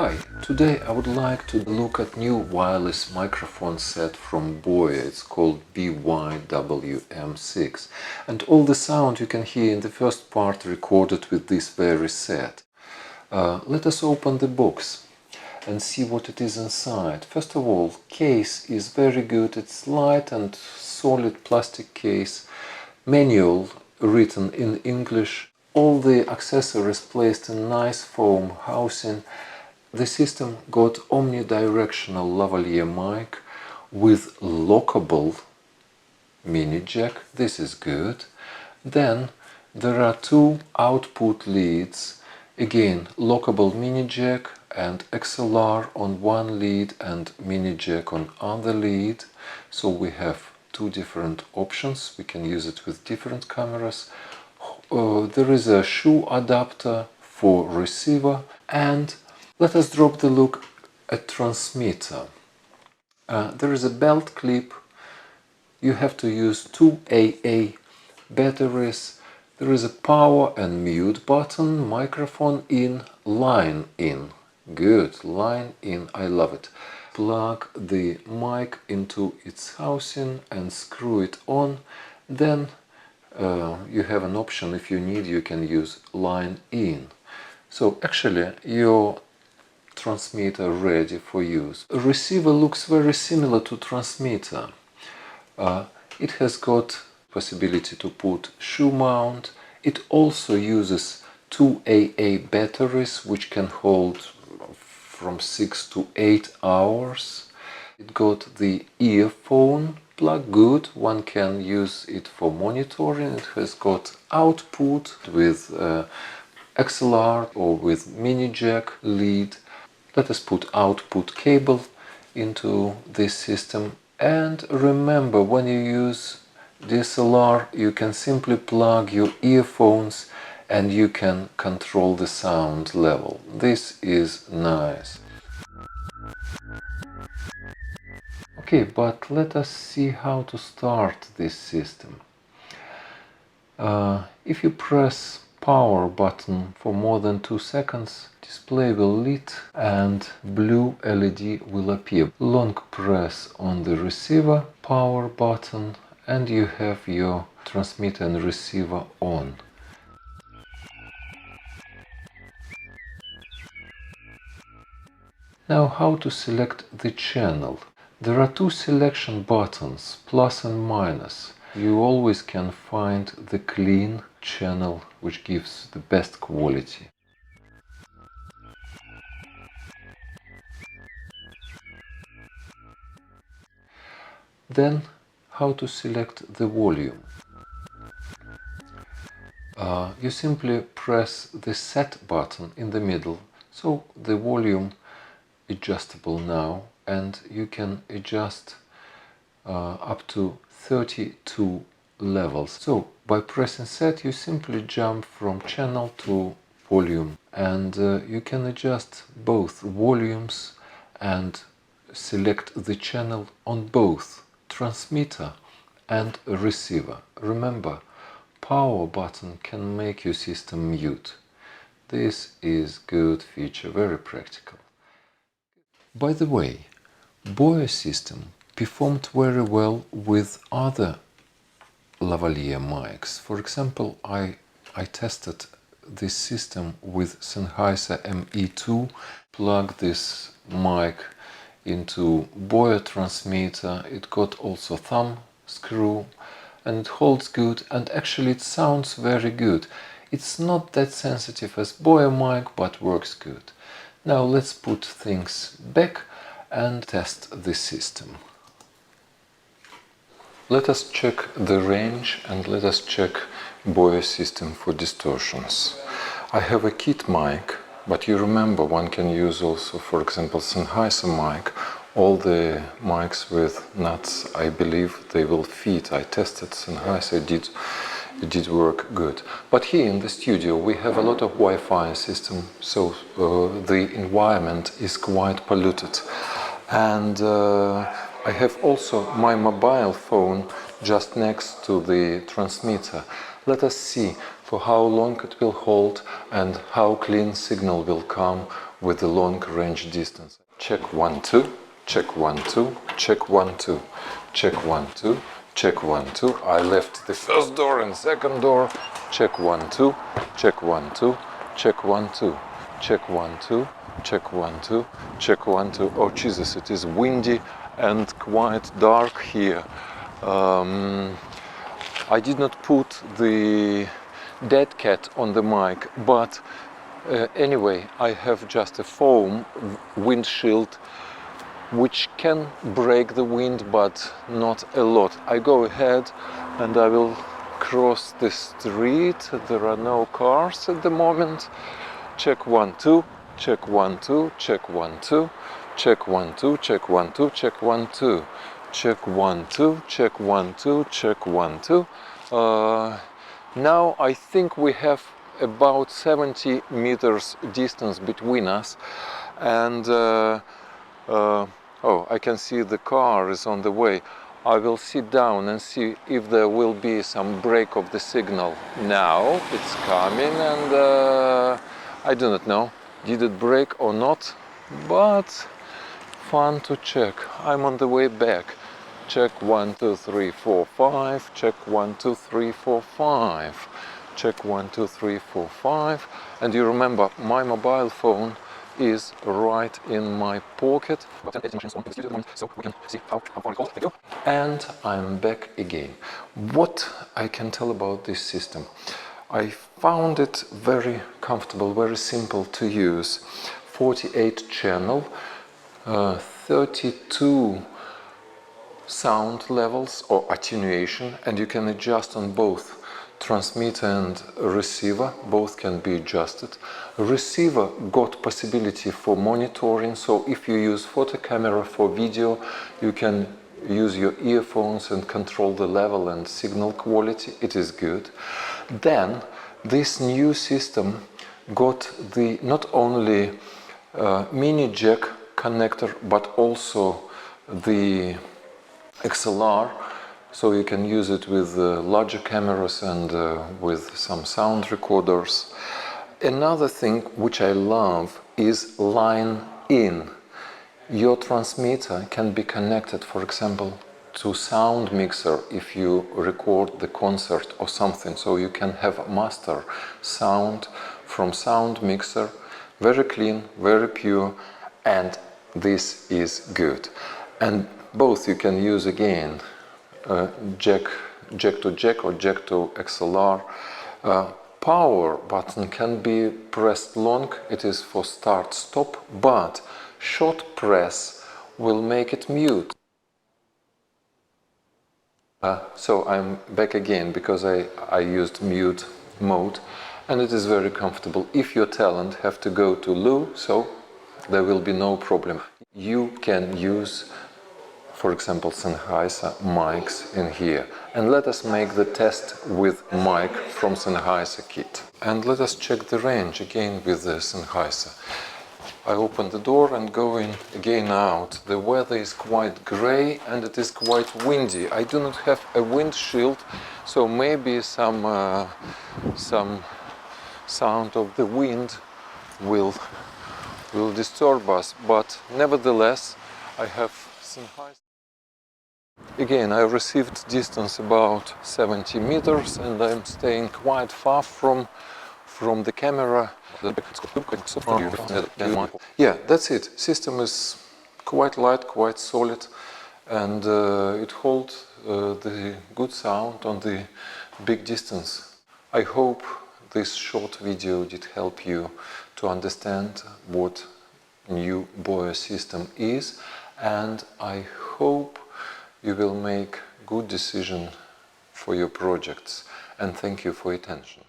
Hi, today I would like to look at new wireless microphone set from Boya. It's called BY-WM6, and all the sound you can hear in the first part recorded with this very set. Let us open the box and see what it is inside. First of all, case is very good. It's light and solid plastic case. Manual written in English. All the accessories placed in nice foam housing. The system got omnidirectional lavalier mic with lockable mini jack. This is good. Then there are two output leads. Again, lockable mini jack and XLR on one lead and mini jack on other lead. So we have two different options. We can use it with different cameras. There is a shoe adapter for receiver, and let us drop the look at transmitter. There is a belt clip. You have to use two AA batteries. There is a power and mute button, microphone in, line in. Good, line in, I love it. Plug the mic into its housing and screw it on. Then you have an option, if you need, you can use line in. So actually your transmitter ready for use. A receiver looks very similar to transmitter. It has got possibility to put shoe mount. It also uses two AA batteries which can hold from 6 to 8 hours. It got the earphone plug, good. One can use it for monitoring. It has got output with XLR or with mini jack lead. Let us put output cable into this system. And remember, when you use DSLR, you can simply plug your earphones and you can control the sound level. This is nice. Okay, but let us see how to start this system. If you press power button for more than 2 seconds, display will lit and blue LED will appear. Long press on the receiver power button and you have your transmitter and receiver on. Now how to select the channel. There are two selection buttons, plus and minus. You always can find the clean channel which gives the best quality. Then how to select the volume. You simply press the set button in the middle, so the volume adjustable now, and you can adjust up to 32 levels. So by pressing set you simply jump from channel to volume, and you can adjust both volumes and select the channel on both transmitter and receiver. Remember, power button can make your system mute. This is good feature, very practical. By the way, Boya system performed very well with other lavalier mics. For example, I tested this system with Sennheiser ME2, plug this mic into Boya transmitter. It got also thumb screw and it holds good, and actually it sounds very good. It's not that sensitive as Boya mic, but works good. Now let's put things back and test the system. Let us check the range and let us check Boya system for distortions. I have a kit mic, but you remember one can use also, for example, Sennheiser mic. All the mics with nuts, I believe they will fit. I tested Sennheiser, it did work good. But here in the studio we have a lot of Wi-Fi system, so the environment is quite polluted. And I have also my mobile phone just next to the transmitter. Let us see. for how long it will hold and how clean signal will come with the long range distance. Check 1 2, check 1 2, check 1 2, check 1 2, check 1 2. I left the first door and second door. Check 1 2, check 1 2, check 1 2, check 1 2, check 1 2, check 1 2. Oh Jesus, it is windy and quite dark here. I did not put the dead cat on the mic, but anyway, I have just a foam windshield which can break the wind, but not a lot. I go ahead and I will cross the street. There are no cars at the moment. Check 1 2, check 1 2, check 1 2, check 1 2, check 1 2, check 1 2, check 1 2, check 1 2, check 1 2. Now I think we have about 70 meters distance between us, and oh, I can see the car is on the way. I will sit down and see if there will be some break of the signal. Now it's coming, and I do not know, did it break or not, but fun to check. I'm on the way back. Check 1 2 3 4 5, check 1 2 3 4 5, check 1 2 3 4 5. And you remember, my mobile phone is right in my pocket. So we can see how far it goes. Thank you. And I'm back again. What I can tell about this system? I found it very comfortable, very simple to use. 48 channel, 32 sound levels or attenuation, and you can adjust on both transmitter and receiver. Both can be adjusted. Receiver got possibility for monitoring, so if you use photo camera for video, you can use your earphones and control the level and signal quality. It is good. Then this new system got the not only mini jack connector, but also the XLR, so you can use it with larger cameras and with some sound recorders. Another thing which I love is line in. Your transmitter can be connected, for example, to sound mixer if you record the concert or something, so you can have master sound from sound mixer, very clean, very pure, and this is good. And both you can use again, jack to jack or jack to XLR. Power button can be pressed long, it is for start stop, but short press will make it mute. So I'm back again because I used mute mode, and it is very comfortable. If your talent have to go to low, so there will be no problem. You can use, for example, Sennheiser mics in here. And let us make the test with mic from Sennheiser kit. And let us check the range again with the Sennheiser. I open the door and go in again out. The weather is quite grey and it is quite windy. I do not have a windshield, so maybe some sound of the wind will disturb us. But nevertheless, I have Sennheiser. Again, I received distance about 70 meters and I'm staying quite far from the camera. Yeah, that's it. System is quite light, quite solid, and it holds the good sound on the big distance. I hope this short video did help you to understand what new Boya system is, and I hope you will make good decision for your projects. And thank you for your attention.